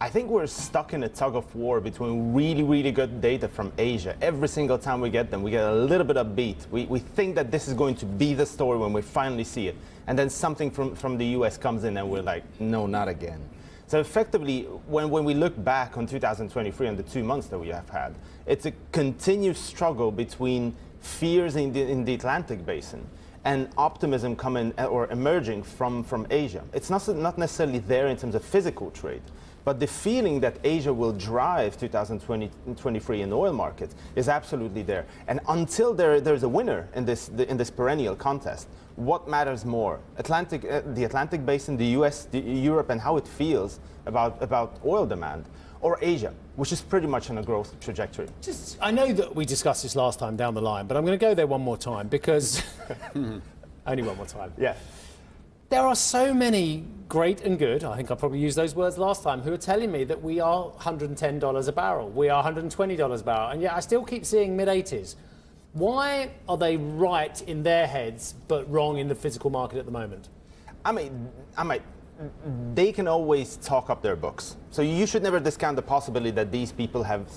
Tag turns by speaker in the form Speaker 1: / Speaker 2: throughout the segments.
Speaker 1: I think we're stuck in a tug of war between really, really good data from Asia. Every single time we get them, we get a little bit upbeat. We think that this is going to be the story when we finally see it. And then something from the US comes in and we're like, no, not again. So effectively, when we look back on 2023 and the 2 months that we have had, it's a continuous struggle between fears in the Atlantic basin and optimism coming or emerging from Asia. It's not necessarily there in terms of physical trade, but the feeling that Asia will drive 2023 in the oil markets is absolutely there. And until there's a winner in this perennial contest, what matters more? The Atlantic basin, the US, Europe, and how it feels about oil demand, or Asia, which is pretty much on a growth trajectory?
Speaker 2: I know that we discussed this last time down the line, but I'm going to go there one more time because only one more time.
Speaker 1: Yeah.
Speaker 2: There are so many great and good, I think I probably used those words last time, who are telling me that we are $110 a barrel, we are $120 a barrel, and yet I still keep seeing mid-80s. Why are they right in their heads but wrong in the physical market at the moment?
Speaker 1: I mean, they can always talk up their books. So you should never discount the possibility that these people have...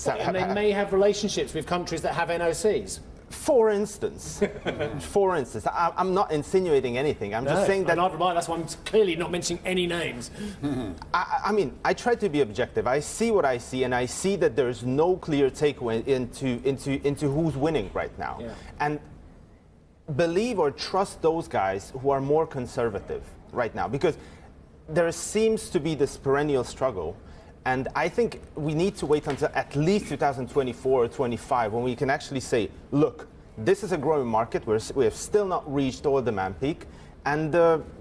Speaker 2: And they may have relationships with countries that have NOCs.
Speaker 1: For instance, I'm not insinuating anything. I'm just saying that...
Speaker 2: That's why I'm clearly not mentioning any names.
Speaker 1: I mean, I try to be objective. I see what I see, and I see that there's no clear takeaway into who's winning right now. Yeah. And believe or trust those guys who are more conservative right now, because there seems to be this perennial struggle. And I think we need to wait until at least 2024 or 25 when we can actually say, look, this is a growing market. We have still not reached oil demand peak. And,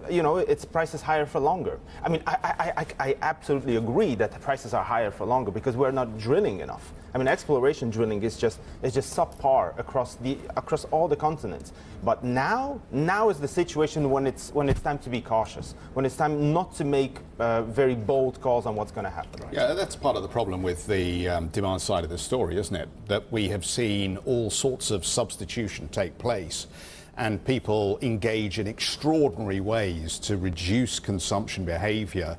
Speaker 1: its price is higher for longer. I mean, I absolutely agree that the prices are higher for longer because we're not drilling enough. I mean, exploration drilling is just subpar across all the continents. But now is the situation when it's time to be cautious, when it's time not to make very bold calls on what's going to happen. Right?
Speaker 3: Yeah, that's part of the problem with the demand side of the story, isn't it? That we have seen all sorts of substitution take place, and people engage in extraordinary ways to reduce consumption behavior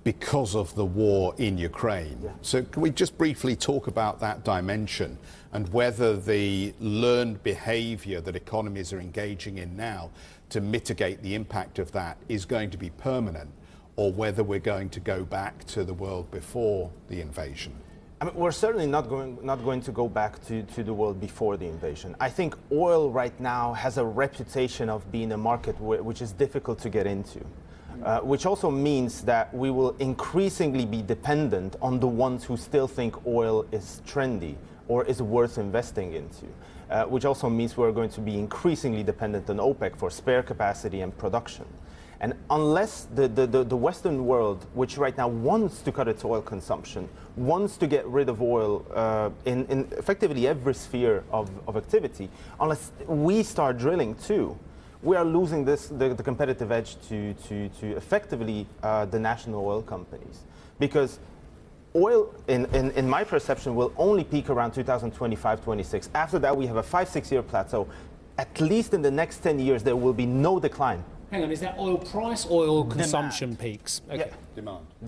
Speaker 3: because of the war in Ukraine. Yeah. So can we just briefly talk about that dimension and whether the learned behavior that economies are engaging in now to mitigate the impact of that is going to be permanent, or whether we're going to go back to the world before the invasion?
Speaker 1: I mean, we're certainly not going to go back to the world before the invasion. I think oil right now has a reputation of being a market which is difficult to get into, which also means that we will increasingly be dependent on the ones who still think oil is trendy or is worth investing into, which also means we're going to be increasingly dependent on OPEC for spare capacity and production. And unless the Western world, which right now wants to cut its oil consumption, wants to get rid of oil in effectively every sphere of activity, unless we start drilling too, we are losing the competitive edge to effectively the national oil companies. Because oil, in my perception, will only peak around 2025-26. After that, we have a 5-6 year plateau. At least in the next 10 years, there will be no decline.
Speaker 2: Hang on, is that oil price, oil consumption peaks? Okay.
Speaker 1: Yeah.
Speaker 3: Demand.
Speaker 1: Yeah.